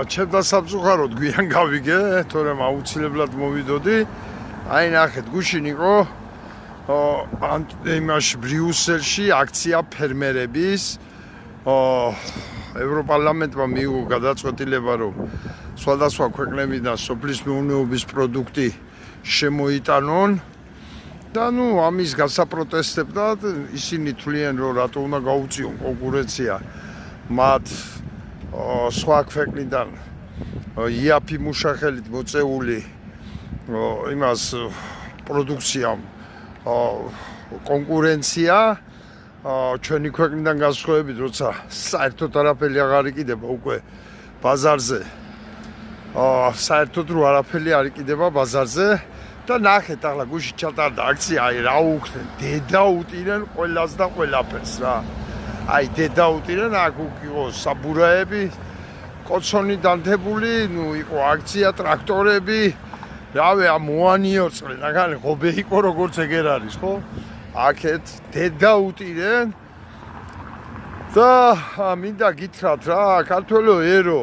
ჩემ დასამწუხაროდ გვიან გავიგე, თორემ აუცილებლად მოვიდოდი. აი ნახეთ, გუშინ იყო იმაში ბრიუსელში აქცია ფერმერების. ევროპარლამენტმა მიიღო გადაწყვეტილება, რომ სხვადასხვა ქვეყნებიდან სოფლის მეურნეობის პროდუქტი შემოიტანონ. და ამის გასაპროტესტებლად ისინი თვლიან, რომ რატო უნდა გაუწიონ კონკურენცია მათ სხვა ქვეყნიდან იაფი მუშახელით მოწეული იმას პროდუქციამ კონკურენცია ჩვენი ქვეყნიდან განსხვავებით, როცა საერთოდ არაფერი აღარ იყიდება უკვე ბაზარზე. საერთოდ რო არაფერი არ იყიდება ბაზარზე და ნახეთ ახლა გუშინ ჩატარდა აქცია, აი რა უხდნენ, დედა უტირენ ყველას და ყველაფერს რა. აი დედა უტირენ, აქ იყო საბურაები, კოცონი დანთებული, იყო აქცია, ტრაქტორები, რავი, მოანიორწლენ, აგარი ღობე იყო როგორც ეგერ არის, ხო? აქეთ დედა უტირენ და მინდა გითხრათ რა, ქართველო ერო.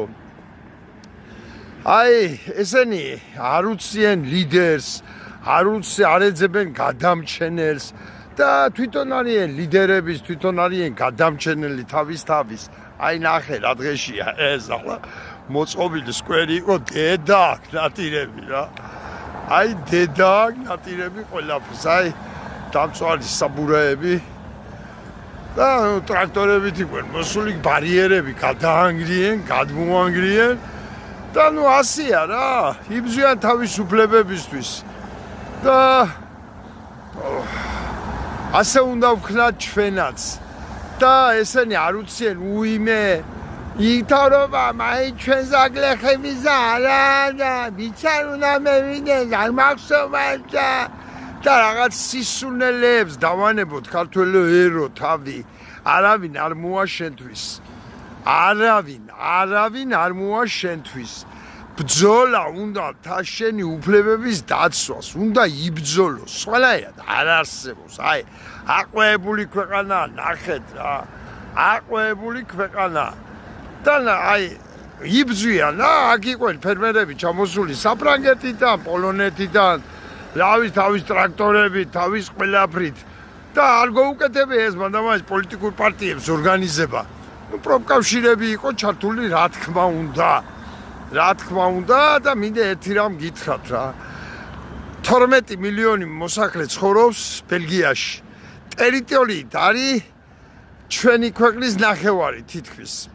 აი ესენი არ უციან ლიდერს, არ ეძებენ გადამჩენელს და თვითონ არიან ლიდერების, თვითონ არიან გადამჩენელი თავის. აი ნახე რა დღეშია ეს ახლა მოწყობილი სკვერი იყო დედა ნატირები რა. აი დედა ნატირები ყველაფერს, აი დამწვარი საბურაები და ტრაქტორებით იყვნენ მოსული, ბარიერები გადაანგრიენ, გადმოანგრიენ და ასია რა, იბრძვიან თავისუფლებებისთვის და ასე უნდა ვქნათ ჩვენაც და ესენი არ უციან უიმე ითორობა მაინც ჩვენს აგლეხების არა და ვიცარ უნდა მევიდნენ არ მახსოვს და რაღაც სისულელებს დავანებოთ ქართველო ერო თავი არავინ არ მოა შენთვის არავინ არ მოა შენთვის ბძოლა უნდა შენი უფლებების დაცვას უნდა იბძოლოს ყველაერად არ არსებობს აი აყვეებული ქვეყანა ნახეთ რა აყვეებული ქვეყანა და აი იბძვიან რა აქ იყვნენ ფერმერები ჩამოსული საფრანგეთიდან პოლონეთიდან რავი თავის ტრაქტორებით თავის ყველაფრით და არ გაუკეთებია ეს მანდამაის პოლიტიკურ პარტიებს ორგანიზება პროფკავშირები იყო ჩართული რა თქმა უნდა და მინდა ერთი რამ გითხრათ რა 12 მილიონი მოსახლე ცხოვრობს ბელგიაში ტერიტორიით არის ჩვენი ქვეყნის ნახევარი თითქმის